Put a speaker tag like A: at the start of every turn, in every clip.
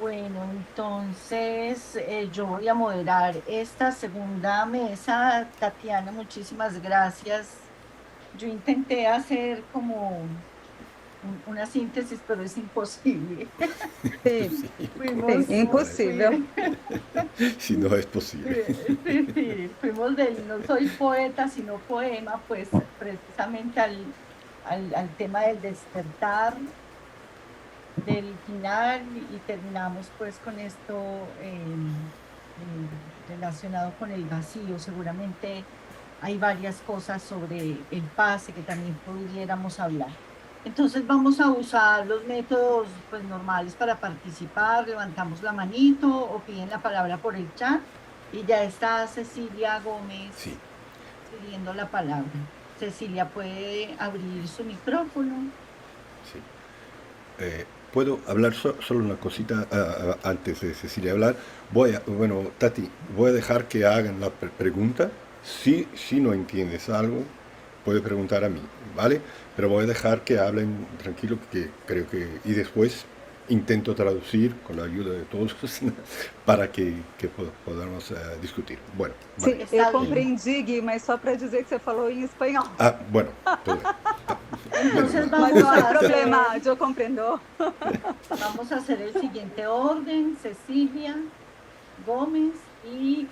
A: Bueno, entonces yo voy a moderar esta segunda mesa. Tatiana, muchísimas gracias. Yo intenté hacer como una síntesis, pero es imposible.
B: Sí,
C: Sí,
B: sí,
A: Fuimos,
B: impossível.
C: si no es posible.
A: sí, sí, fuimos del no soy poeta, sino poema, pues precisamente al tema del despertar, del final y terminamos pues con esto eh, relacionado con el vacío. Seguramente hay varias cosas sobre el pase que también pudiéramos hablar. Entonces vamos a usar los métodos pues normales para participar. Levantamos la manito o piden la palabra por el chat y ya está Cecilia
C: Sí,
A: Gómez pidiendo la palabra. Cecilia puede abrir su micrófono.
C: sí. ¿Puedo hablar solo una cosita antes de Cecilia hablar? Bueno, Tati, voy a dejar que hagan la pregunta. Si no entiendes algo, puede preguntar a mí, ¿vale? Pero voy a dejar que hablen tranquilo, que creo que... Y después intento traducir con la ayuda de todos para que podamos discutir. Bueno, vale.
B: Sim, eu
A: Está bien.
B: compreendi, Gui, mas só para dizer que você falou em espanhol.
C: Bueno, todo bien. Menos
A: Entonces
C: mal.
B: Mas não há
A: vamos a
B: problema,
A: hacer
B: eu compreendo.
A: el siguiente orden: Cecilia Gómez y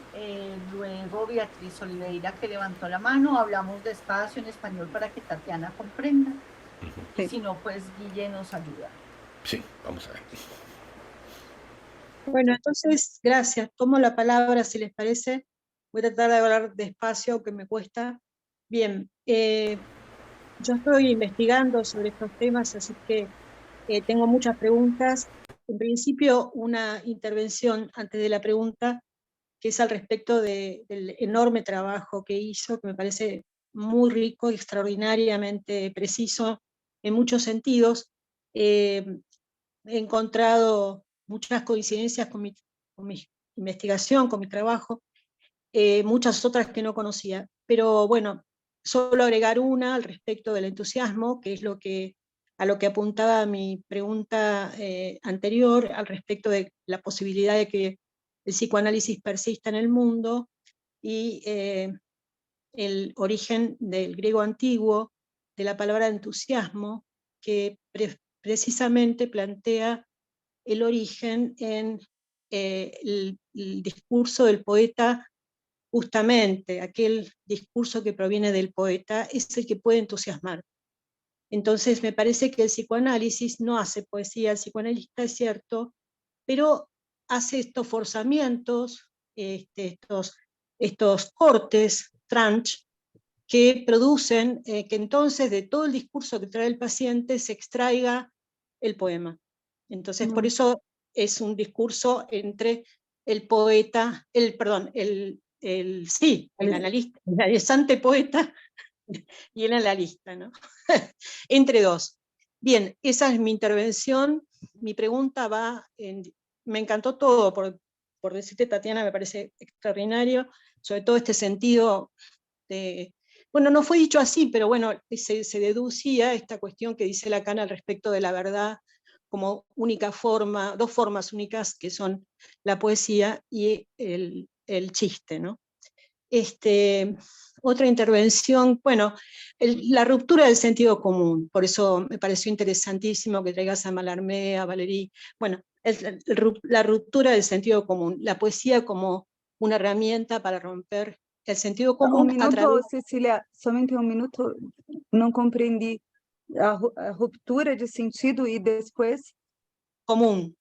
A: luego Beatriz Oliveira, que levantó la mano. Hablamos despacio en español para que Tatiana comprenda y
B: Sim.
A: si no, pues Guille nos ayuda.
C: Sí, vamos a ver.
D: Bueno, entonces, gracias. Tomo la palabra, si les parece. Voy a tratar de hablar despacio, aunque me cuesta. Bien, yo estoy investigando sobre estos temas, así que tengo muchas preguntas. En principio, una intervención antes de la pregunta, que es al respecto del enorme trabajo que hizo, que me parece muy rico y extraordinariamente preciso en muchos sentidos. Eh, He encontrado muchas coincidencias con mi investigación, con mi trabajo, muchas otras que no conocía. Pero bueno, solo agregar una al respecto del entusiasmo, que es a lo que apuntaba mi pregunta anterior, al respecto de la posibilidad de que el psicoanálisis persista en el mundo y el origen del griego antiguo de la palabra entusiasmo, que precisamente plantea el origen en el discurso del poeta. Justamente aquel discurso que proviene del poeta es el que puede entusiasmar. Entonces me parece que el psicoanálisis no hace poesía, el psicoanalista es cierto, pero hace estos forzamientos, estos cortes, tranche, que producen que entonces de todo el discurso que trae el paciente se extraiga el poema. Entonces, por eso es un discurso entre el poeta, el analista, el analizante poeta y el analista, ¿no? Entre dos. Bien, esa es mi intervención. Mi pregunta me encantó todo, por decirte, Tatiana, me parece extraordinario, sobre todo este sentido de, bueno, no fue dicho así, pero bueno, se deducía esta cuestión que dice Lacan al respecto de la verdad como única forma, dos formas únicas que son la poesía y el chiste, ¿no? Otra intervención, bueno, la ruptura del sentido común, por eso me pareció interesantísimo que traigas a Mallarmé, a Valéry, bueno, la ruptura del sentido común, la poesía como una herramienta para romper el sentido
B: Um
D: común a través
B: minuto, Cecília, somente um minuto, não compreendi a ruptura de sentido e depois.
D: común,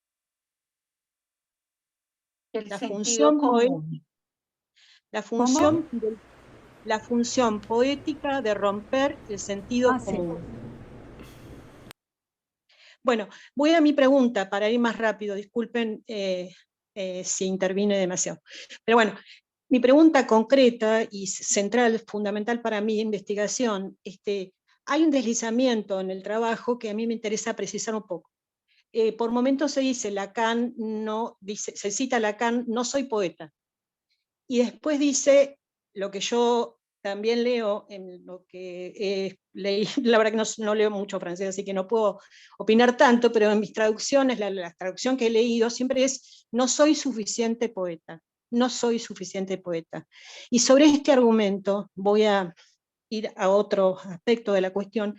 A: El
D: la
A: sentido
D: función poética,
A: común.
D: la
B: Como?
D: función, la función poética de romper el sentido
B: Ah, sim.
D: común. Bueno, voy a mi pregunta para ir más rápido, disculpen si intervine demasiado. Pero bueno, mi pregunta concreta y central, fundamental para mi investigación, hay un deslizamiento en el trabajo que a mí me interesa precisar un poco. Por momentos se dice, Lacan no, se cita Lacan, no soy poeta. Y después dice lo que yo también leo en lo que leí, la verdad que no leo mucho francés, así que no puedo opinar tanto, pero en mis traducciones, la traducción que he leído siempre es: no soy suficiente poeta, no soy suficiente poeta. Y sobre este argumento voy a ir a otro aspecto de la cuestión,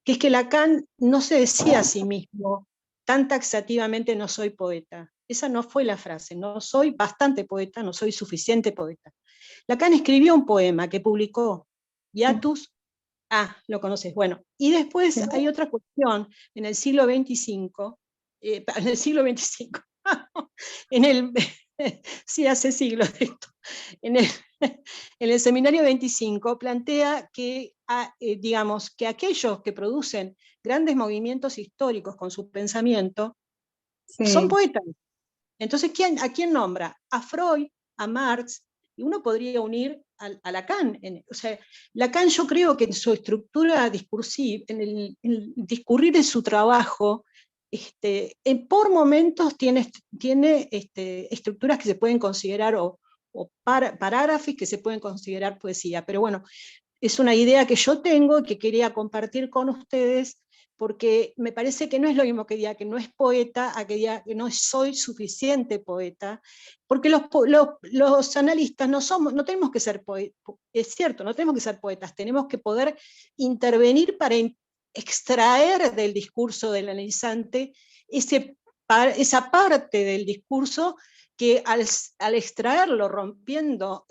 D: que es que Lacan no se decía a sí mismo tan taxativamente no soy poeta. Esa no fue la frase, no soy bastante poeta, no soy suficiente poeta. Lacan escribió un poema que publicó, Hiatus. Lo conoces, bueno. Y después
B: Sí.
D: hay otra cuestión, en el siglo XXV, en el siglo XXV, en el, sí, hace siglos de esto, en el seminario 25 plantea que, digamos, que aquellos que producen grandes movimientos históricos con su pensamiento son
B: Sí.
D: poetas. Entonces, ¿a quién nombra? A Freud, a Marx, y uno podría unir a Lacan. O sea, Lacan, yo creo que en su estructura discursiva, en el discurrir de su trabajo, por momentos tiene estructuras que se pueden considerar, o parágrafos que se pueden considerar poesía. Pero bueno, es una idea que yo tengo y que quería compartir con ustedes, porque me parece que no es lo mismo que diga que no es poeta a que diga que no soy suficiente poeta, porque los analistas no tenemos que ser poetas, es cierto, no tenemos que ser poetas, tenemos que poder intervenir para extraer del discurso del analizante esa parte del discurso que al extraerlo, rompiendo,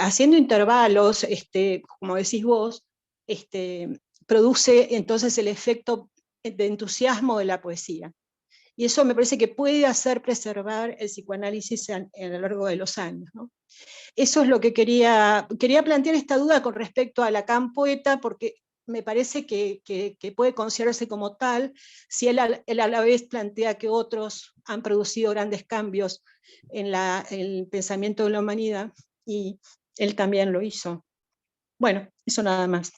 D: haciendo intervalos, como decís vos, produce entonces el efecto de entusiasmo de la poesía. Y eso me parece que puede hacer preservar el psicoanálisis a lo largo de los años, ¿no? Eso es lo que quería plantear, esta duda con respecto a Lacan poeta, porque me parece que puede considerarse como tal, si él a la vez plantea que otros han producido grandes cambios en el pensamiento de la humanidad, y él también lo hizo. Bueno, eso nada más.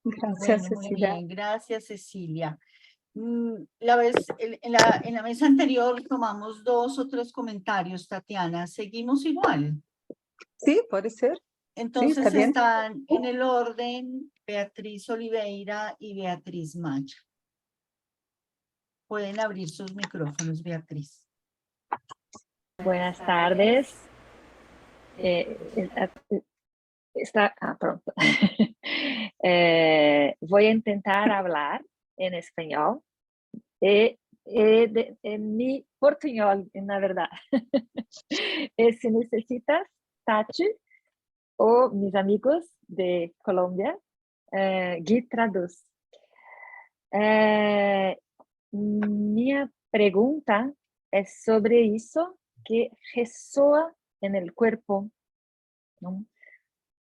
B: Gracias,
A: Bueno, muy
B: Cecilia.
A: bien, gracias Cecilia. En la mesa anterior tomamos 2 o 3 comentarios, Tatiana. ¿Seguimos igual?
B: Sí, puede ser.
A: Entonces
B: está bien.
A: están en el orden Beatriz Oliveira y Beatriz Macha. Pueden abrir sus micrófonos, Beatriz.
E: Buenas tardes. Pronto. Voy a intentar hablar en español. En mi portuñol, na verdade. Se necessitas, Tati, ou mis amigos de Colômbia, Gui traduz. Minha pergunta é sobre isso que ressoa en el cuerpo, ¿no?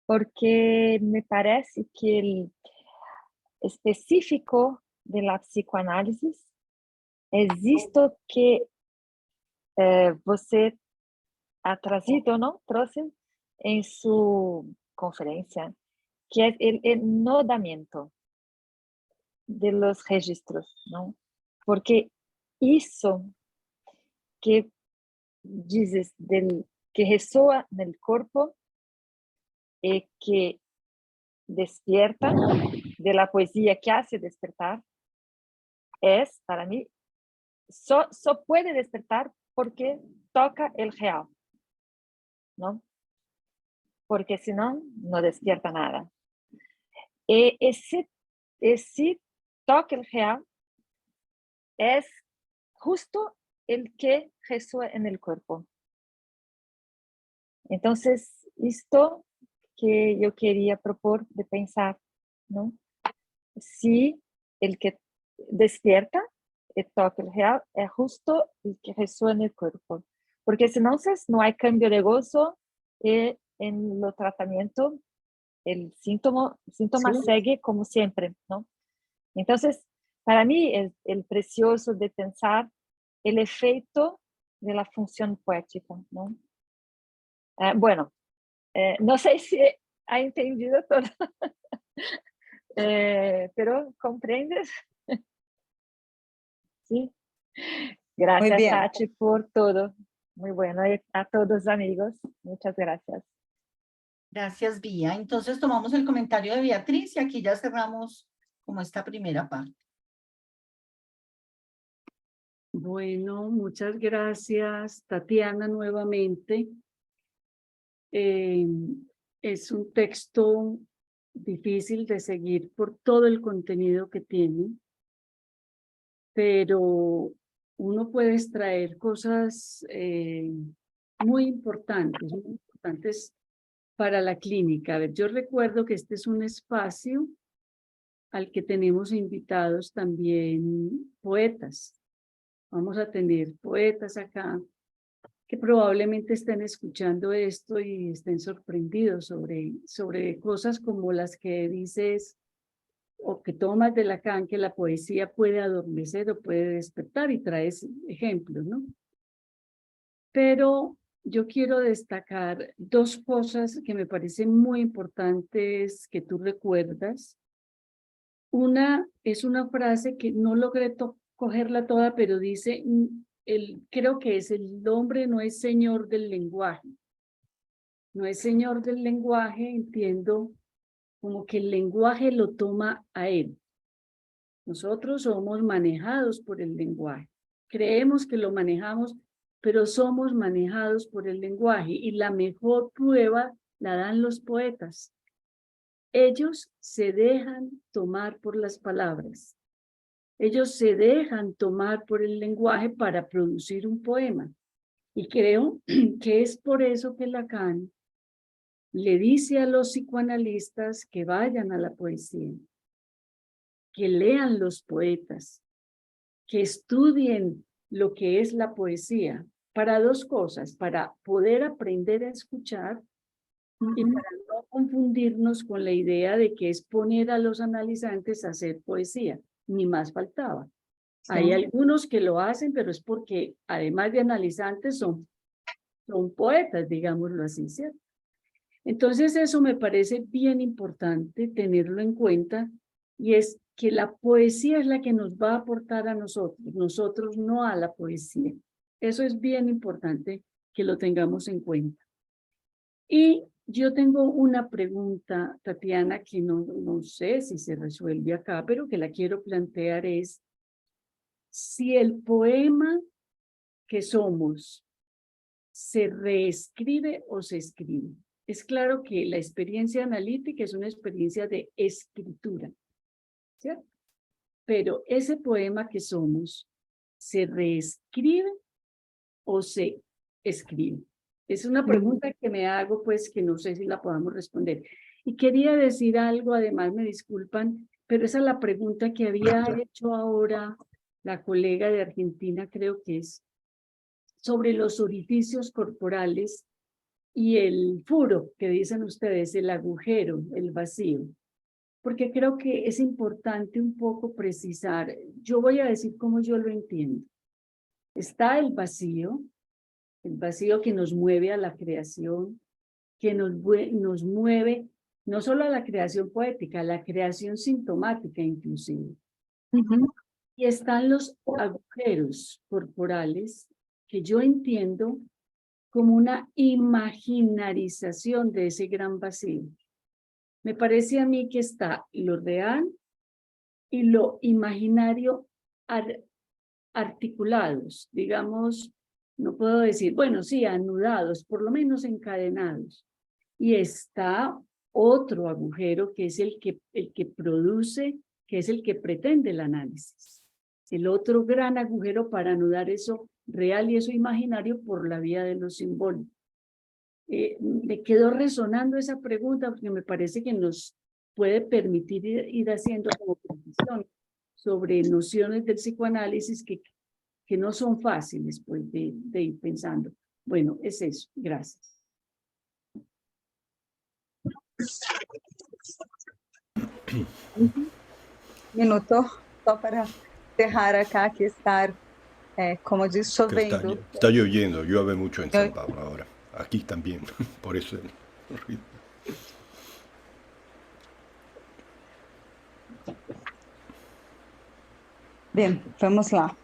E: Porque me parece que el específico de la psicoanálisis es esto que você ha trazido, ¿no? Trouxe en su conferencia, que es el enodamiento de los registros, ¿no? Porque eso que dices que ressoa en el cuerpo y que despierta, de la poesía que hace despertar, es para mí, solo puede despertar porque toca el real, ¿no? Porque si no, no despierta nada. Y ese toque el real es justo el que ressoa en el cuerpo. Entonces, esto que yo quería propor de pensar, ¿no? Si el que despierta el toque real es justo el que ressoa en el cuerpo. Porque si no hay cambio de gozo y en el tratamiento el síntoma
B: Sí.
E: sigue como siempre, ¿no? Entonces, para mí es el precioso de pensar el efecto de la función poética, ¿no? Bueno, no sé si ha entendido todo, pero ¿comprendes? Sí. Gracias,
B: bien.
E: Tati, por todo. Muy bueno. Y a todos, amigos, muchas gracias.
A: Gracias, Vía. Entonces tomamos el comentario de Beatriz y aquí ya cerramos como esta primera parte.
F: Bueno, muchas gracias, Tatiana, nuevamente. Es un texto difícil de seguir por todo el contenido que tiene, pero uno puede extraer cosas muy importantes para la clínica. A ver, yo recuerdo que este es un espacio al que tenemos invitados también poetas. Vamos a tener poetas acá que probablemente estén escuchando esto y estén sorprendidos sobre cosas como las que dices o que tomas de Lacan, que la poesía puede adormecer o puede despertar, y traes ejemplos, ¿no? Pero yo quiero destacar dos cosas que me parecen muy importantes que tú recuerdas. Una es una frase que no logré cogerla toda, pero dice, creo que es: el hombre no es señor del lenguaje. No es señor del lenguaje, entiendo como que el lenguaje lo toma a él. Nosotros somos manejados por el lenguaje. Creemos que lo manejamos, pero somos manejados por el lenguaje, y la mejor prueba la dan los poetas. Ellos se dejan tomar por las palabras. Ellos se dejan tomar por el lenguaje para producir un poema. Y creo que es por eso que Lacan le dice a los psicoanalistas que vayan a la poesía, que lean los poetas, que estudien lo que es la poesía, para dos cosas: para poder aprender a escuchar y para no confundirnos con la idea de que es poner a los analizantes a hacer poesía. Ni más faltaba. Sí. Hay algunos que lo hacen, pero es porque además de analizantes son poetas, digámoslo así, ¿cierto? Entonces eso me parece bien importante tenerlo en cuenta, y es que la poesía es la que nos va a aportar a nosotros no a la poesía. Eso es bien importante que lo tengamos en cuenta. Y yo tengo una pregunta, Tatiana, que no sé si se resuelve acá, pero que la quiero plantear: es si el poema que somos se reescribe o se escribe. Es claro que la experiencia analítica es una experiencia de escritura, ¿cierto? Pero ese poema que somos, ¿se reescribe o se escribe? Es una pregunta que me hago, pues, que no sé si la podamos responder. Y quería decir algo, además, me disculpan, pero esa es la pregunta que había hecho ahora la colega de Argentina, creo que es, sobre los orificios corporales y el furo, que dicen ustedes, el agujero, el vacío. Porque creo que es importante un poco precisar. Yo voy a decir cómo yo lo entiendo. Está el vacío que nos mueve a la creación, que nos mueve no solo a la creación poética, a la creación sintomática inclusive. Y están los agujeros corporales, que yo entiendo como una imaginarización de ese gran vacío. Me parece a mí que está lo real y lo imaginario articulados, digamos, no puedo decir, bueno, sí, anudados, por lo menos encadenados. Y está otro agujero que es el que produce, que es el que pretende el análisis. El otro gran agujero para anudar eso real y eso imaginario por la vía de lo simbólico. Me quedó resonando esa pregunta porque me parece que nos puede permitir ir haciendo como precisión sobre nociones del psicoanálisis que no son fáciles, pues, de ir pensando. Bueno, es eso. Gracias.
B: Minuto, só para cerrar acá, que estar, como diz, chovendo.
C: Está lloviendo, llueve mucho en San Pablo ahora. Aquí también, por eso el ruido.
B: Bien, vamos lá.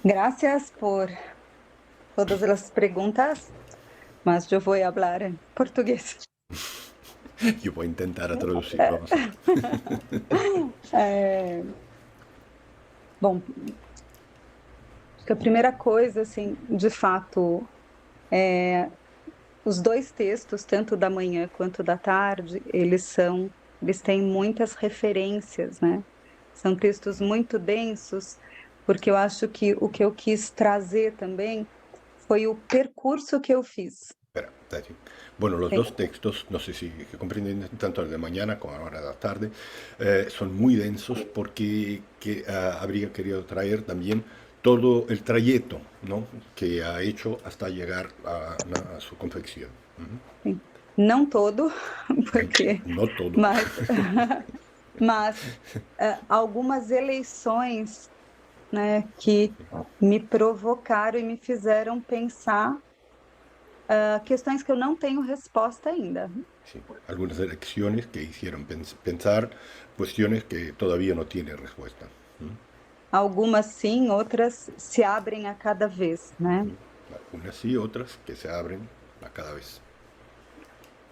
B: Gracias por todas as perguntas, mas eu vou falar em português.
C: Yo voy a intentar a traducir, vamos a ver.
B: Bom, acho que a primeira coisa, assim, de fato, os dois textos, tanto da manhã quanto da tarde, eles têm muitas referências, né? São textos muito densos, porque eu acho que o que eu quis trazer também foi o percurso que eu fiz.
C: Espera, Tati. Bueno, los
B: Sí.
C: dos textos, no sé si comprenden tanto el de mañana como ahora de la tarde, son muy densos porque habría querido traer también todo el trayecto, ¿no?, que ha hecho hasta llegar a su confección.
B: Sim. Não todo, porque
C: No todo.
B: mas algumas eleições, né, que me provocaram e me fizeram pensar questões que eu não tenho resposta ainda.
C: Sí, algunas elecciones que hicieron pensar cuestiones que todavía no tienen respuesta.
B: Algumas sim, outras se abrem a cada vez, né?
C: Unas sí, otras que se abren a cada vez.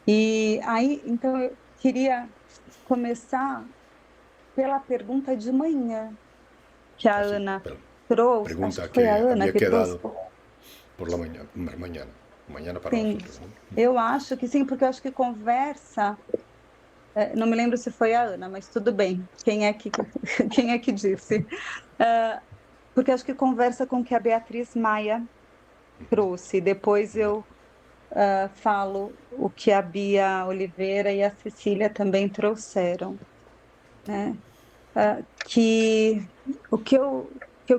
B: E aí, então, eu queria começar pela pergunta de manhã, que a
C: Así,
B: Ana
C: pero
B: trouxe, acho
C: pregunta
B: que foi a
C: que
B: Ana
C: había
B: que trouxe.
C: quedado por la mañana para
B: Sim,
C: nosotros, ¿no?
B: eu acho que sim, porque eu acho que conversa, não me lembro se foi a Ana, mas tudo bem, quem é que, quem é que disse? Porque acho que conversa com o que a Beatriz Maia trouxe, depois eu falo o que a Bia Oliveira e a Cecília também trouxeram, né? Que o que eu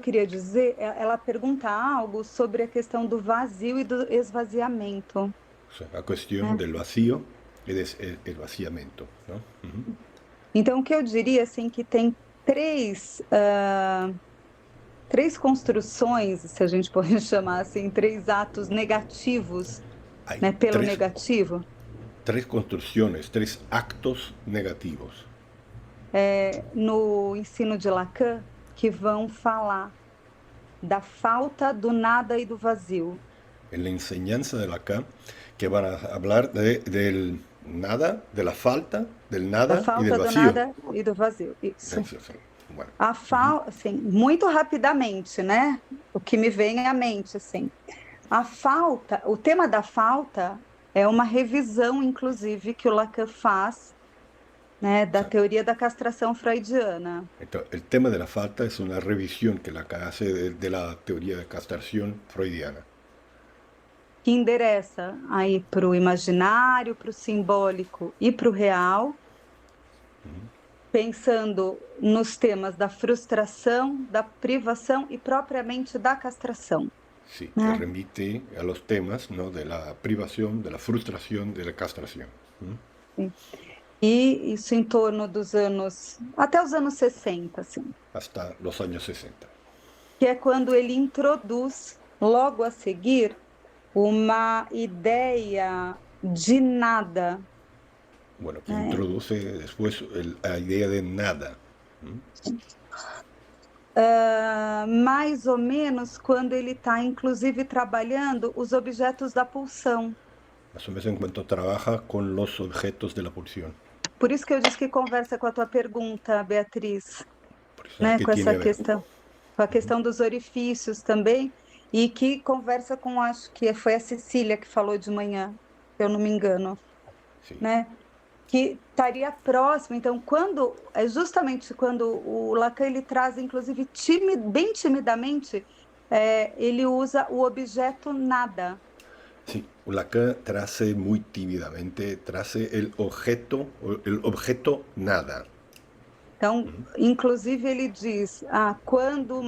B: queria dizer, ela pergunta algo sobre a questão do vazio e do esvaziamento.
C: O sea, la cuestión del vacío y el vaciamiento, ¿no?
B: Então, o que eu diria, assim, que tem três construções, se a gente pode chamar assim, três atos negativos,
C: Hay
B: né, pelo negativo,
C: tres construcciones, tres actos negativos
B: no ensino de Lacan, que vão falar da falta, do nada e do vazio.
C: en la enseñanza de Lacan, que van a hablar del nada, de la falta, del
B: Da
C: nada y
B: falta,
C: del
B: do
C: vacío.
B: nada e do vazio. Isso.
C: Sí, sí. Bueno,
B: Assim, muito rapidamente, né? O que me vem à mente, assim. A falta, o tema da falta é uma revisão, inclusive, que o Lacan faz, né, da teoria da castração freudiana.
C: entonces, el tema de la falta es una revisión que Lacan hace de la teoría de castración freudiana.
B: Que endereça aí para o imaginário, para o simbólico e para o real, pensando nos temas da frustração, da privação e propriamente da castração.
C: Sí, que remite a los temas, ¿no?, de la privación, de la frustración, de la castración.
B: E isso em torno dos anos, até os anos 60, assim.
C: Hasta los años 60.
B: Que é quando ele introduz, logo a seguir, uma ideia de nada.
C: Bueno, que introduce después la idea de nada.
B: Mais ou menos quando ele está, inclusive, trabalhando os objetos da pulsão.
C: Más o menos en cuanto trabaja con los objetos de la pulsión.
B: Por isso que eu disse que conversa com a tua pergunta, Beatriz,
C: Por eso
B: né,
C: que
B: com
C: tiene
B: essa
C: a ver.
B: questão, com a questão dos orifícios também, e que conversa com, acho que foi a Cecília que falou de manhã, se eu não me engano,
C: Sí.
B: né? Que estaria próximo. Então, justamente quando o Lacan ele traz, inclusive, bem timidamente, ele usa o objeto nada.
C: Sí, Lacan trace muy tímidamente, trace el objeto nada.
B: Então, inclusive, ele diz, quando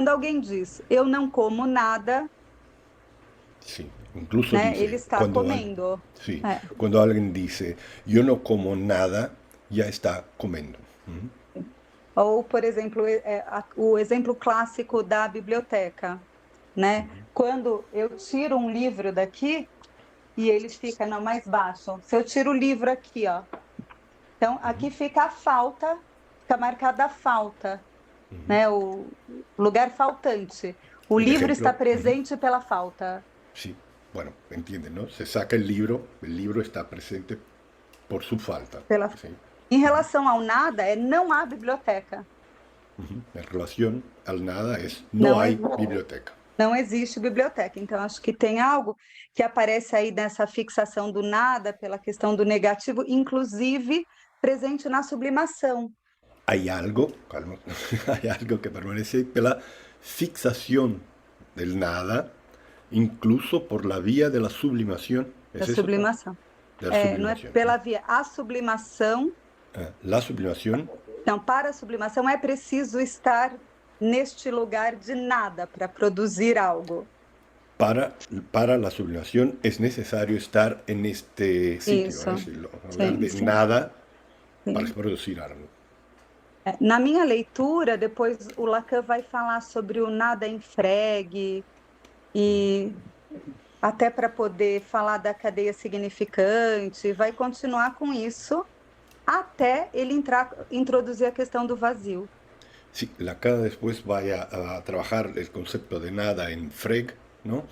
B: alguém diz, eu não como nada,
C: Sí, incluso
B: né,
C: dice,
B: ele está comendo.
C: Sí, cuando alguien dice, yo no como nada, ya está comiendo.
B: Ou, por exemplo, o exemplo clássico da biblioteca, né? Quando eu tiro um livro daqui e ele fica mais baixo. Se eu tiro o livro aqui, ó, então aqui fica a falta, fica marcada a falta, né? O lugar faltante. O livro está presente pela falta.
C: Sí, bueno, entienden, ¿no? Se saca el libro está presente por su falta.
B: Pela...
C: ¿sí?
B: Em relação ao nada, não há biblioteca.
C: En relación al nada
B: No
C: no hay
B: es-
C: biblioteca.
B: Não existe biblioteca. Então, acho que tem algo que aparece aí nessa fixação do nada, pela questão do negativo, inclusive presente na sublimação.
C: Hay algo, calma, hay algo que permanece pela fixación del nada, incluso por la vía de la sublimación.
B: Da
C: ¿Es eso?
B: sublimação.
C: De la
B: Não é
C: sublimación.
B: pela via. A sublimação.
C: La sublimación.
B: Então, para a sublimação é preciso estar neste lugar de nada para produzir algo.
C: Para la sublimación es necesario estar en este sitio,
B: Isso.
C: hablar
B: Sim,
C: de
B: sim.
C: nada
B: Sim.
C: para producir algo.
B: Na minha leitura, depois o Lacan vai falar sobre o nada em Frege, e até para poder falar da cadeia significante, vai continuar com isso até ele introduzir a questão do vazio.
C: Sí, Lacan después vaya a trabajar el concepto de nada en Frege, ¿no?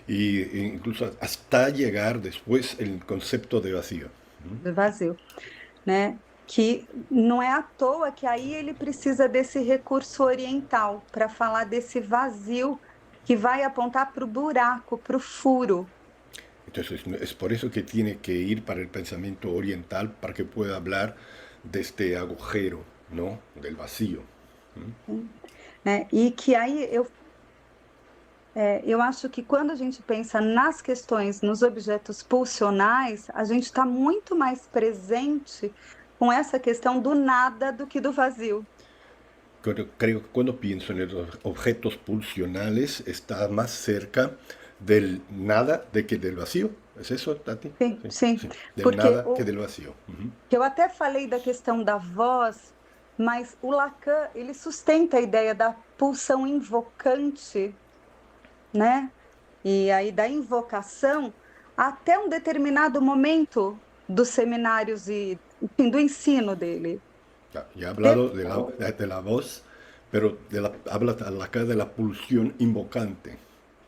C: E incluso hasta llegar después el concepto de vacío.
B: Do vazio, né? Que não é à toa que aí ele precisa desse recurso oriental para falar desse vazio que vai apontar para o buraco, para o furo.
C: Entonces es por eso que tiene que ir para el pensamiento oriental para que pueda hablar de este agujero, ¿no? Del vacío.
B: Né? E que aí eu acho que quando a gente pensa nas questões, nos objetos pulsionais, a gente está muito mais presente com essa questão do nada do que do vazio.
C: Creo que cuando pienso en los objetos pulsionales está más cerca del nada de que del vacío. ¿Es eso, Tati?
B: Sim.
C: Del
B: Porque
C: nada que del vacío.
B: que eu até falei da questão da voz, mas o Lacan, ele sustenta a ideia da pulsão invocante, né? E aí da invocação até um determinado momento dos seminários e, enfim, do ensino dele.
C: Ya ha hablado de la voz, pero habla acá de la pulsión invocante,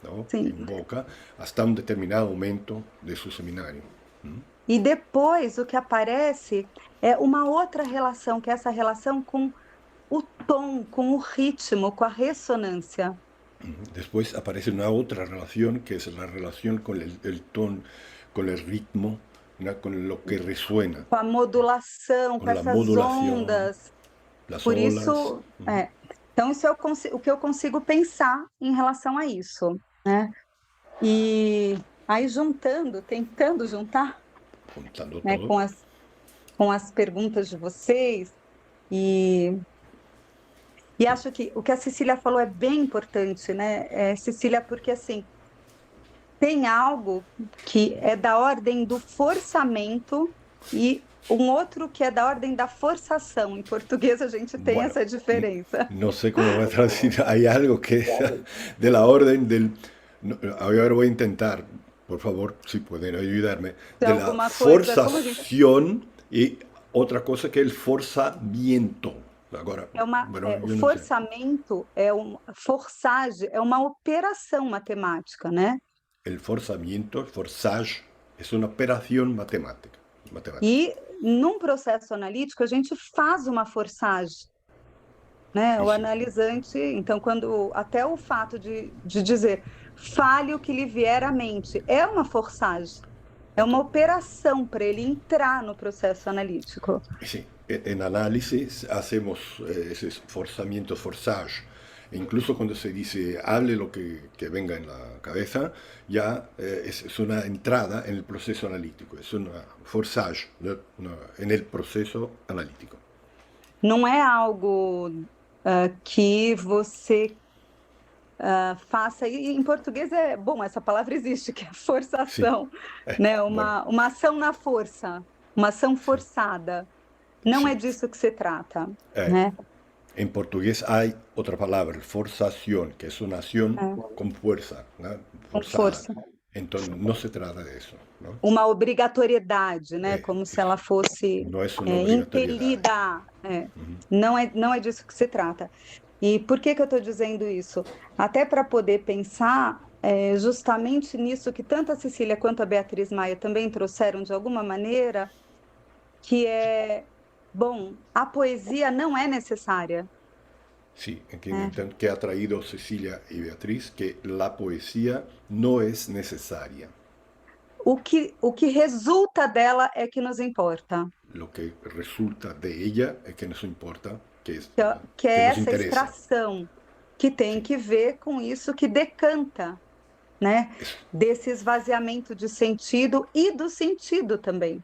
C: ¿no?
B: Sí.
C: Invoca hasta un determinado momento de su seminario.
B: E depois o que aparece é uma outra relação, que é essa relação com o tom, com o ritmo, com a ressonância.
C: Después aparece una otra relación, que es la relación con el tono, con el ritmo, ¿no? Con lo que resuena.
B: Com a modulação, com
C: Com a
B: essas
C: modulação,
B: ondas.
C: Las
B: Por
C: olas.
B: isso, então isso é o que eu consigo pensar em relação a isso, né? E aí tentando juntar,
C: Juntando
B: né,
C: todo.
B: com as perguntas de vocês, e acho que o que a Cecília falou é bem importante, né, Cecília, porque assim, tem algo que é da ordem do forçamento e um outro que é da ordem da forçação. Em português a gente tem
C: Bueno,
B: essa diferença.
C: No sé cómo voy a traducir. Hay algo que es de la orden del... ahora voy a intentar, por favor, si pueden ayudarme. De la
B: alguma coisa, como a gente...
C: forçación y otra cosa que es el forzamiento. Agora,
B: o forçamento forçage é uma operação matemática, né?
C: El forzamiento, forçage, es una operación matemática.
B: E num processo analítico a gente faz uma forçagem, né? O analisante, então, quando até o fato de dizer fale o que lhe vier à mente é uma forçagem, é uma operação para ele entrar no processo analítico.
C: Sí, en análisis hacemos ese forzamiento, forçage. Incluso cuando se dice hable lo que venga en la cabeza, ya es una entrada en el proceso analítico, es una forçage en el proceso analítico.
B: Não é algo que você faça, e em português bom, essa palavra existe, que é forçação, né? Uma ação na força, uma ação forçada. Não é disso que se trata, né?
C: En portugués hay otra palabra, forzación, que es una acción con fuerza, ¿no?
B: Força.
C: Entonces no se trata de eso, ¿no?
B: Uma obrigatoriedade, né? Como se ela fosse impelida. Não é disso que se trata. E por que eu estou dizendo isso? Até para poder pensar justamente nisso que tanto a Cecília quanto a Beatriz Maia também trouxeram de alguma maneira, que bom, a poesia não é necessária.
C: Sí, que ha traído Cecilia y Beatriz, que la poesía no es necesaria.
B: O que resulta dela é que nos importa.
C: Lo que resulta de ella es que nos importa,
B: Que
C: que
B: é
C: nos
B: essa
C: interesa.
B: extração, que tem que ver com isso que decanta, né? Desse esvaziamento de sentido e do sentido também.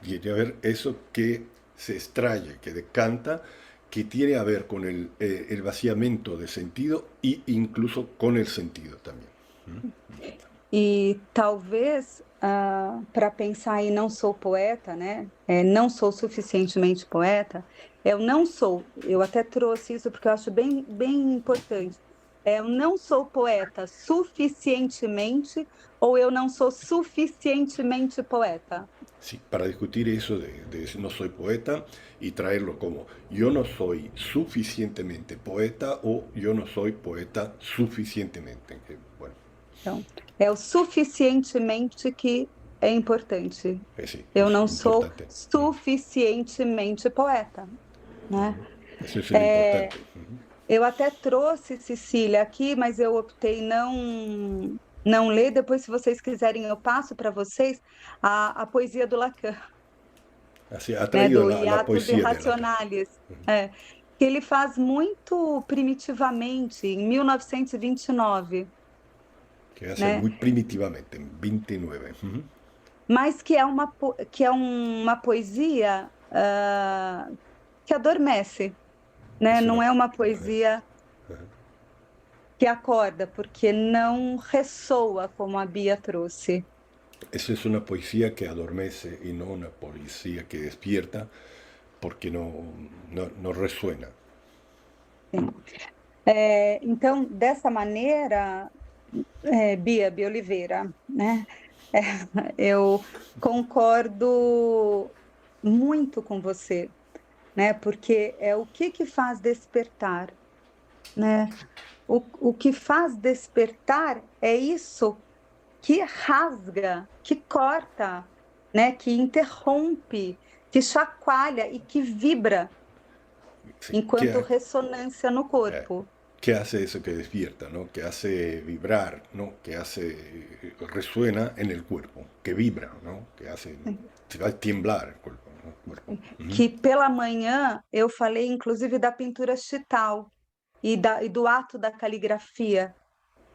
C: Tiene que ver eso que se extrae, que decanta, que tiene a ver con el vaciamiento de sentido e incluso con el sentido también.
B: E talvez, para pensar em não sou poeta, né? Não sou suficientemente poeta, eu não sou, eu até trouxe isso porque eu acho bem, bem importante. Eu não sou poeta suficientemente ou eu não sou suficientemente poeta.
C: Sí, para discutir eso de no soy poeta y traerlo como yo no soy suficientemente poeta o yo no soy poeta suficientemente. Bueno,
B: Então, é o suficientemente que é importante.
C: sí,
B: Eu
C: es
B: não sou
C: importante.
B: suficientemente poeta, né?
C: Eso es lo importante.
B: Eu até trouxe Cecília aqui, mas eu optei não ler. Depois, se vocês quiserem, eu passo para vocês a poesia do Lacan,
C: Así ha
B: né,
C: traído
B: do
C: la
B: Hiatus
C: poesía de Lacan,
B: Irrationalis, que ele faz muito primitivamente, em 1929,
C: que hace
B: né?
C: muy primitivamente, en 29.
B: Mas que é uma poesia que adormece, né?
C: Isso
B: Não
C: não.
B: é uma poesia que acorda, porque não ressoa, como a Bia trouxe.
C: Esa es una poesía que adormece y no una poesía que despierta porque no resuena.
B: Sim. Então, dessa maneira, Bia Oliveira, né? Eu concordo muito com você, né? Porque é o que faz despertar, né? O que faz despertar é isso que rasga, que corta, né? Que interrompe, que chacoalha e que vibra
C: Sí,
B: enquanto ressonância no corpo.
C: ¿qué hace eso que despierta, ¿no? Que hace vibrar, ¿no? Que resuena en el cuerpo, que vibra, ¿no? Que hace, se va a temblar el cuerpo, ¿no?
B: Que pela manhã eu falei, inclusive, da pintura chital e do ato da caligrafia,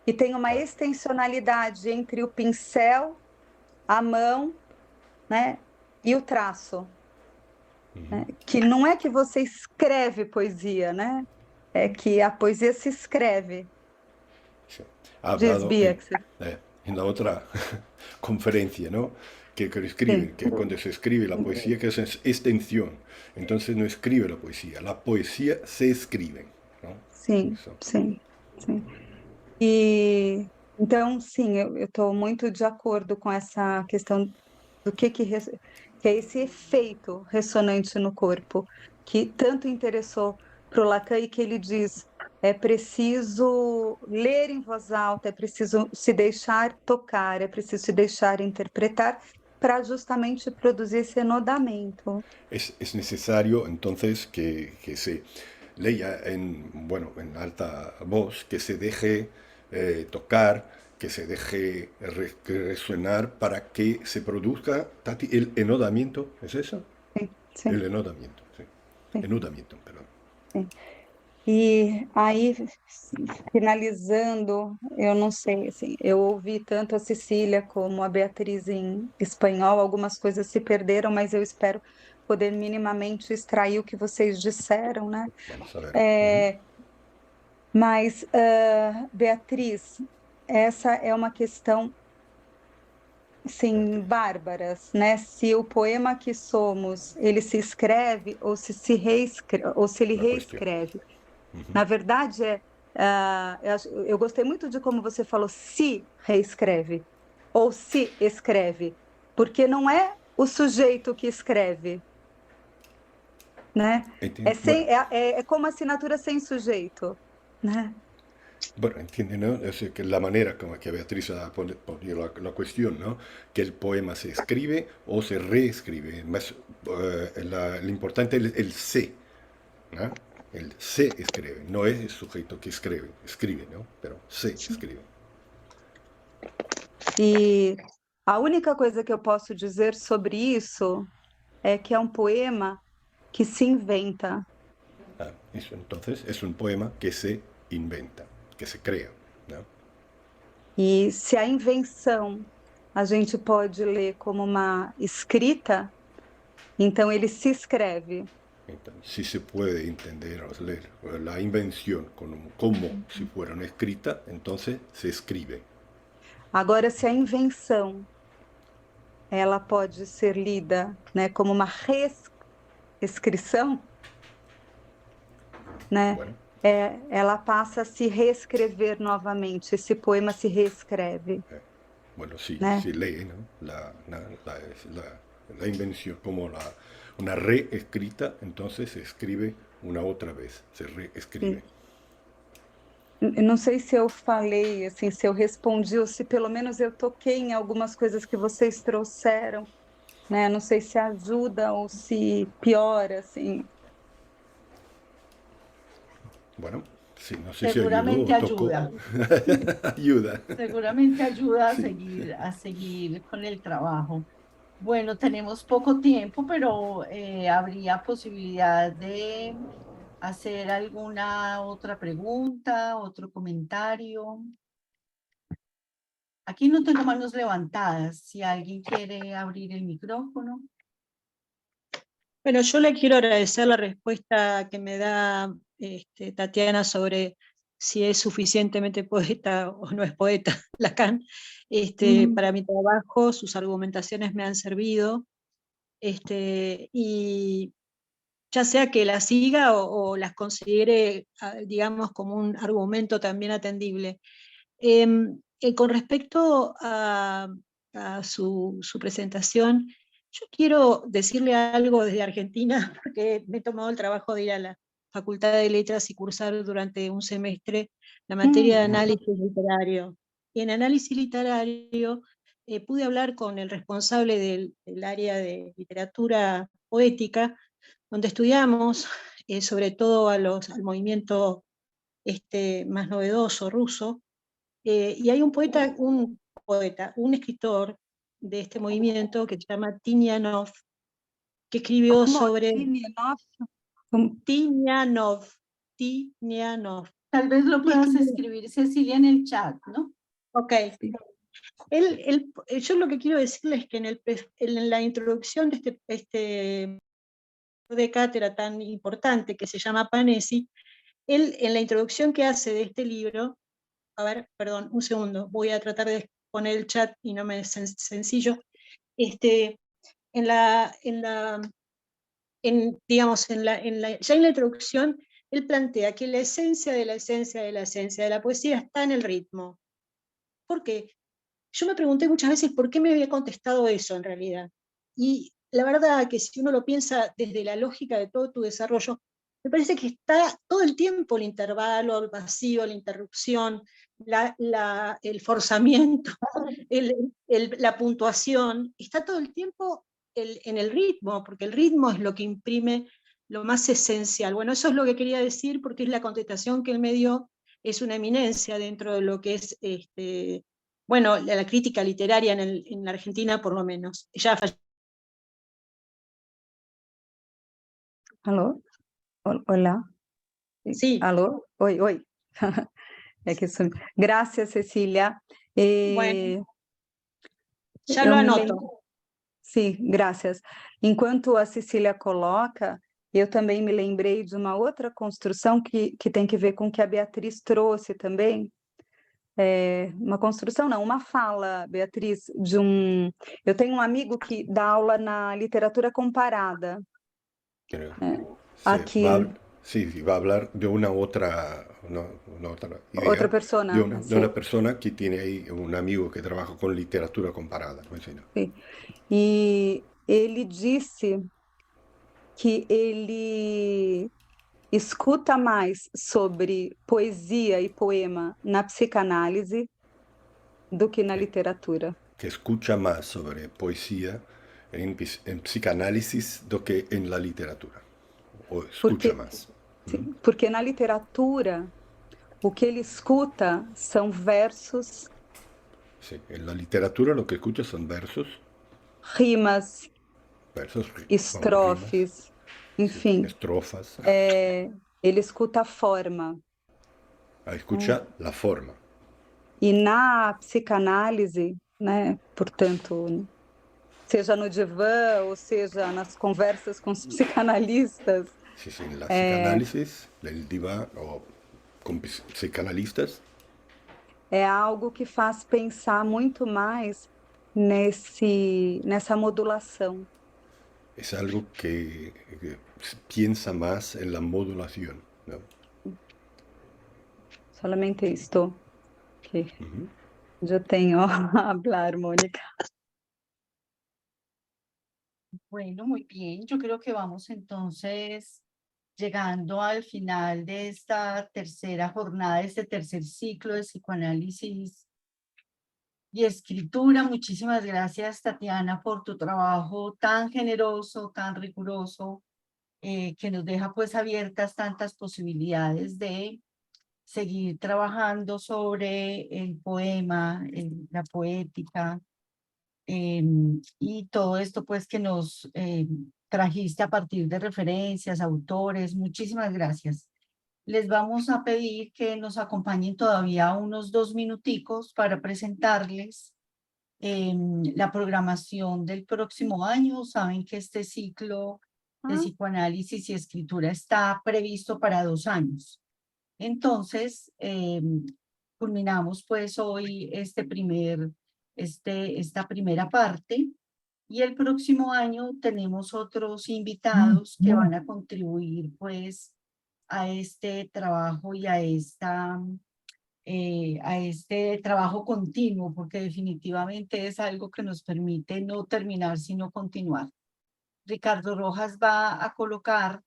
B: que tem uma extensionalidade entre o pincel, a mão, né, e o traço. Né? Que não é que você escreve poesia, né? É que a poesia se escreve.
C: Sí. Ha
B: Diz
C: hablado
B: Bia.
C: en la otra conferencia, ¿no? Que escribe, que cuando se escribe la poesía, que es extensión, entonces no escribe la poesía se escribe, ¿no?
B: Sim,
C: Eso.
B: sim, sim. E então, sim, eu estou muito de acordo com essa questão do que é esse efeito ressonante no corpo, que tanto interessou para o Lacan e que ele diz: é preciso ler em voz alta, é preciso se deixar tocar, é preciso se deixar interpretar para justamente produzir esse enodamento.
C: Es necesario entonces que se lea en alta voz, que se deje tocar, que se deje resonar para que se produzca, Tati, el enodamiento, ¿es eso?
B: Sim, sim.
C: El enodamiento, sí.
B: Sim.
C: Enudamiento, perdón.
B: Sim. E aí, finalizando, eu não sei, assim, eu ouvi tanto a Cecília como a Beatriz em espanhol, algumas coisas se perderam, mas eu espero poder minimamente extrair o que vocês disseram, né?
C: Vamos a ver.
B: Mas, Beatriz, essa é uma questão, assim, bárbaras, né? Se o poema que somos, ele se escreve ou se reescreve, ou se ele reescreve. Na verdade, eu gostei muito de como você falou, se reescreve, ou se escreve, porque não é o sujeito que escreve, né? É como assinatura sem sujeito, né?
C: Bueno, entiende, ¿no? Es que la manera como que Beatriz ha ponido la cuestión, ¿no? Que el poema se escribe o se reescribe. Más, lo importante es el se, ¿no? El se escribe, no es el sujeto que escribe, ¿no? Pero se escribe.
B: E a única coisa que eu posso dizer sobre isso é que é um poema que se inventa.
C: Ah, eso, entonces es un poema que se inventa, que se crea, ¿no?
B: E se a invenção a gente pode ler como uma escrita, então ele se escreve.
C: Entonces, si se puede entender o leer la invención como si fuera una escrita, entonces se escribe.
B: Agora, se a invenção ela pode ser lida, né, como uma reescrição, né?
C: Bueno,
B: Ela passa a se reescrever novamente, esse poema se reescreve,
C: bueno, si
B: né?
C: se lee, ¿no? La invención como una reescrita, entonces se escribe una otra vez, se reescribe.
B: Eu não sei se eu falei, assim, se eu respondi ou se pelo menos eu toquei em algumas coisas que vocês trouxeram, né? Não sei se ajuda ou se piora, assim.
C: Bueno, sí, no sé si ayudó
A: Seguramente
C: o tocó.
A: ayuda.
C: Ayuda.
A: Seguramente ayuda a seguir con el trabajo. Bueno, tenemos poco tiempo, pero habría posibilidad de hacer alguna otra pregunta, otro comentario. Aquí no tengo manos levantadas. Si alguien quiere abrir el micrófono.
D: Bueno, yo le quiero agradecer la respuesta que me da Tatiana sobre si es suficientemente poeta o no es poeta, Lacan. Para mi trabajo, sus argumentaciones me han servido, y ya sea que las siga o las considere, digamos, como un argumento también atendible. Con respecto a su presentación, yo quiero decirle algo desde Argentina, porque me he tomado el trabajo de ir a la Facultad de Letras y cursar durante un semestre la materia de análisis literario. Y en análisis literario pude hablar con el responsable del área de literatura poética, donde estudiamos sobre todo al movimiento más novedoso ruso, y hay un escritor de este movimiento que se llama Tinianov, que escribió sobre Tinianov.
A: Tal vez lo puedas escribir, Cecilia, en el chat, ¿no?
D: Ok. Yo lo que quiero decirles es que en la introducción de este de cátedra tan importante que se llama Panesi, él en la introducción que hace de este libro, a ver, perdón, un segundo, voy a tratar de poner el chat y no me es sencillo, ya en la introducción, él plantea que la esencia de la esencia de la esencia de la poesía está en el ritmo. ¿Por qué? Yo me pregunté muchas veces por qué me había contestado eso en realidad. Y la verdad que si uno lo piensa desde la lógica de todo tu desarrollo, me parece que está todo el tiempo el intervalo, el vacío, la interrupción, el forzamiento, la puntuación, está todo el tiempo en el ritmo, porque el ritmo es lo que imprime lo más esencial. Bueno, eso es lo que quería decir, porque es la contestación que él me dio, es una eminencia dentro de lo que es bueno, la crítica literaria en la Argentina, por lo menos. Ya
B: Alô? Olá?
D: Sí.
B: Alô? Oi. É que isso... Gracias, Cecília.
D: Bueno, já lo anoto.
B: Sim, graças. Enquanto a Cecília coloca, eu também me lembrei de uma outra construção que tem que ver com o que a Beatriz trouxe também. Uma construção, não, uma fala, Beatriz, eu tenho um amigo que dá aula na literatura comparada. Aqui...
C: Sí, va a hablar de una otra idea.
B: Otra persona.
C: De una persona que tiene ahí un amigo que trabaja con literatura comparada.
B: Sim. E ele disse que ele escuta mais sobre poesia e poema na psicanálise do que na literatura.
C: Que escucha más sobre poesía en psicanálisis do que en la literatura. O escucha más.
B: Sim, porque na literatura, o que ele escuta são versos,
C: Sí, en la literatura lo que escucha son versos,
B: rimas,
C: versos, rimas,
B: estrofes, enfim.
C: estrofas.
B: Ele escuta a forma.
C: Escucha la forma.
B: E na psicanálise, né, portanto, seja no divã ou seja nas conversas com os psicanalistas,
C: Sí, sí, en la psicanálisis, el diván o con psicanalistas,
B: é algo que faz pensar muito mais nessa modulação.
C: es algo que piensa más en la modulación, ¿no?
B: Solamente isto que eu tenho a hablar, Mónica.
A: Bueno, muy bien. Yo creo que vamos entonces llegando al final de esta tercera jornada, de este tercer ciclo de psicoanálisis y escritura. Muchísimas gracias, Tatiana, por tu trabajo tan generoso, tan riguroso, que nos deja pues abiertas tantas posibilidades de seguir trabajando sobre el poema, la poética, y todo esto pues que nos trajiste a partir de referencias, autores. Muchísimas gracias. Les vamos a pedir que nos acompañen todavía unos 2 minuticos para presentarles la programación del próximo año. Saben que este ciclo de psicoanálisis y escritura está previsto para 2 años. Entonces, culminamos pues hoy esta primera parte, y el próximo año tenemos otros invitados que van a contribuir pues a este trabajo y a este trabajo continuo, porque definitivamente es algo que nos permite no terminar, sino continuar. Ricardo Rojas va a colocar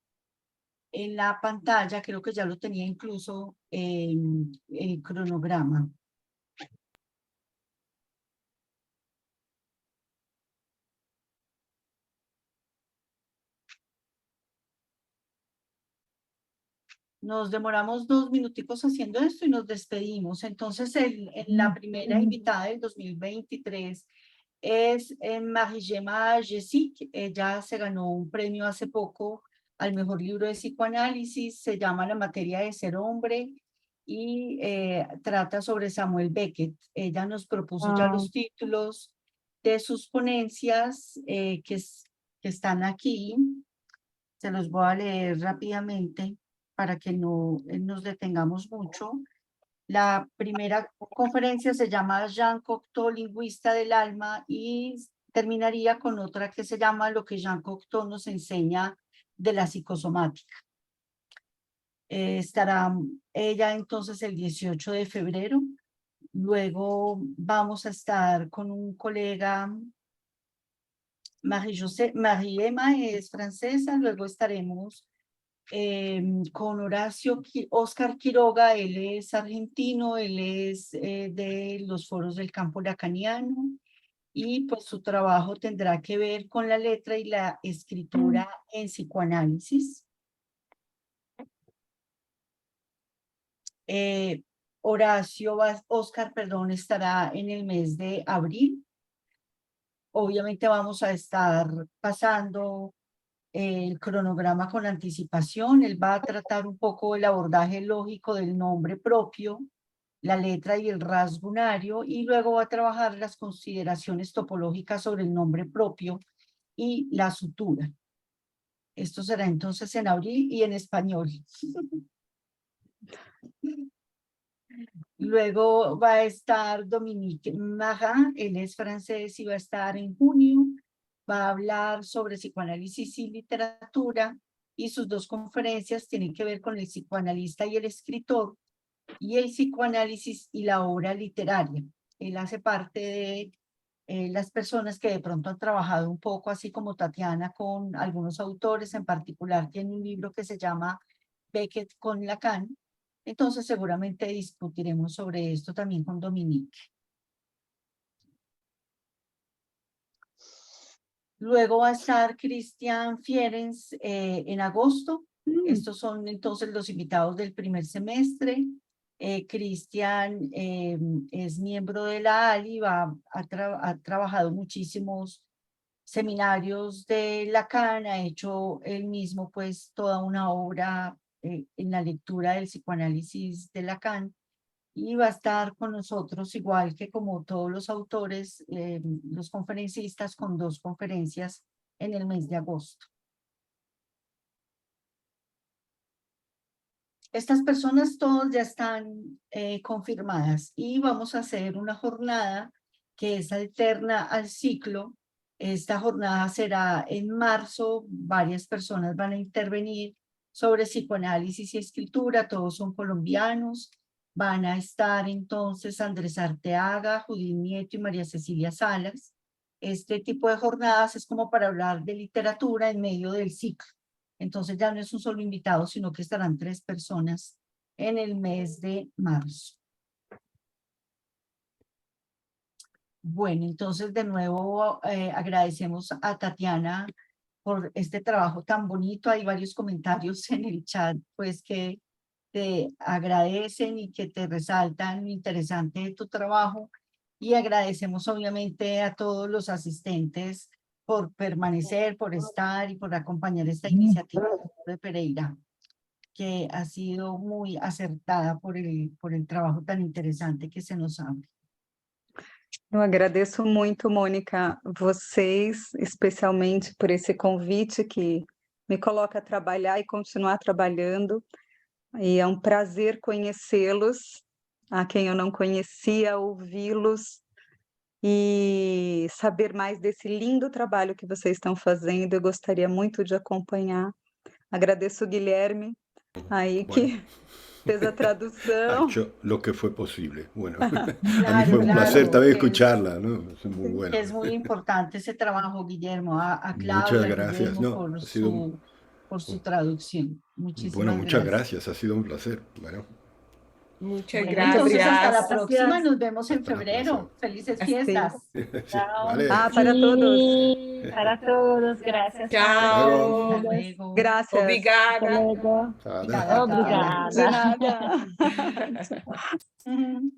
A: en la pantalla, creo que ya lo tenía incluso el cronograma. Nos demoramos 2 minuticos haciendo esto y nos despedimos. Entonces, la primera invitada del 2023 es Marie-Gemma Jessic. Ella se ganó un premio hace poco al mejor libro de psicoanálisis. Se llama La materia de ser hombre y trata sobre Samuel Beckett. Ella nos propuso ya los títulos de sus ponencias que están aquí. Se los voy a leer rápidamente para que no nos detengamos mucho. La primera conferencia se llama Jean Cocteau, lingüista del alma, y terminaría con otra que se llama Lo que Jean Cocteau nos enseña de la psicosomática. Estará ella entonces el 18 de febrero. Luego vamos a estar con un colega, Marie-Emma es francesa. Luego estaremos con Oscar Quiroga. Él es argentino, él es de los foros del campo lacaniano, y pues su trabajo tendrá que ver con la letra y la escritura en psicoanálisis. Oscar, estará en el mes de abril. Obviamente vamos a estar pasando el cronograma con anticipación. Él va a tratar un poco el abordaje lógico del nombre propio, la letra y el rasgo unario, y luego va a trabajar las consideraciones topológicas sobre el nombre propio y la sutura. Esto será entonces en abril y en español. Luego va a estar Dominique Marin, él es francés y va a estar en junio. Va a hablar sobre psicoanálisis y literatura, y sus 2 conferencias tienen que ver con el psicoanalista y el escritor, y el psicoanálisis y la obra literaria. Él hace parte de las personas que de pronto han trabajado un poco, así como Tatiana, con algunos autores. En particular tiene un libro que se llama Beckett con Lacan. Entonces seguramente discutiremos sobre esto también con Dominique. Luego va a estar Christian Fierens en agosto. Estos son entonces los invitados del primer semestre. Christian es miembro de la ALI, ha trabajado muchísimos seminarios de Lacan, ha hecho él mismo pues toda una obra en la lectura del psicoanálisis de Lacan, y va a estar con nosotros igual que como todos los autores, los conferencistas, con 2 conferencias en el mes de agosto. Estas personas todas ya están confirmadas y vamos a hacer una jornada que es alterna al ciclo. Esta jornada será en marzo, varias personas van a intervenir sobre psicoanálisis y escritura, todos son colombianos. Van a estar entonces Andrés Arteaga, Judith Nieto y María Cecilia Salas. Este tipo de jornadas es como para hablar de literatura en medio del ciclo. Entonces ya no es un solo invitado, sino que estarán 3 personas en el mes de marzo. Bueno, entonces de nuevo agradecemos a Tatiana por este trabajo tan bonito. Hay varios comentarios en el chat, pues que te agradecen y que te resaltan lo interesante de tu trabajo. Y agradecemos obviamente a todos los asistentes por permanecer, por estar y por acompañar esta iniciativa de Pereira, que ha sido muy acertada por el trabajo tan interesante que se nos abre.
B: Eu agradeço muito, Mônica, vocês, especialmente por esse convite que me coloca a trabalhar e continuar trabalhando. E é um prazer conhecê-los, a quem eu não conhecia, ouvi-los e saber mais desse lindo trabalho que vocês estão fazendo. Eu gostaria muito de acompanhar. Agradeço o Guilherme aí que fez a tradução.
C: Ha hecho lo que fue posible. Bueno, a mí fue un placer también escucharla, ¿no? Es muy bueno.
A: Es muy importante ese trabajo, Guillermo, a
C: Muchas
A: Claudia,
C: gracias.
A: Guillermo,
C: No, ha sido
A: por su traducción. Muchísimas
C: bueno, muchas
A: gracias.
C: gracias. Ha sido un placer. Bueno,
G: Muchas
A: Bueno, entonces hasta la
G: gracias.
A: próxima, nos vemos en
C: Hasta la
A: febrero.
C: próxima.
A: Felices
B: Sí.
A: fiestas.
C: sí,
A: Chao.
C: vale.
B: Ah, para todos.
E: Sí, para todos, gracias.
G: Chao.
A: Hasta luego.
B: Graças.
E: Hasta
G: Obrigada.
E: luego.
C: Nada.
A: Obrigada.
E: Obrigada.
B: De nada.
A: Uhum.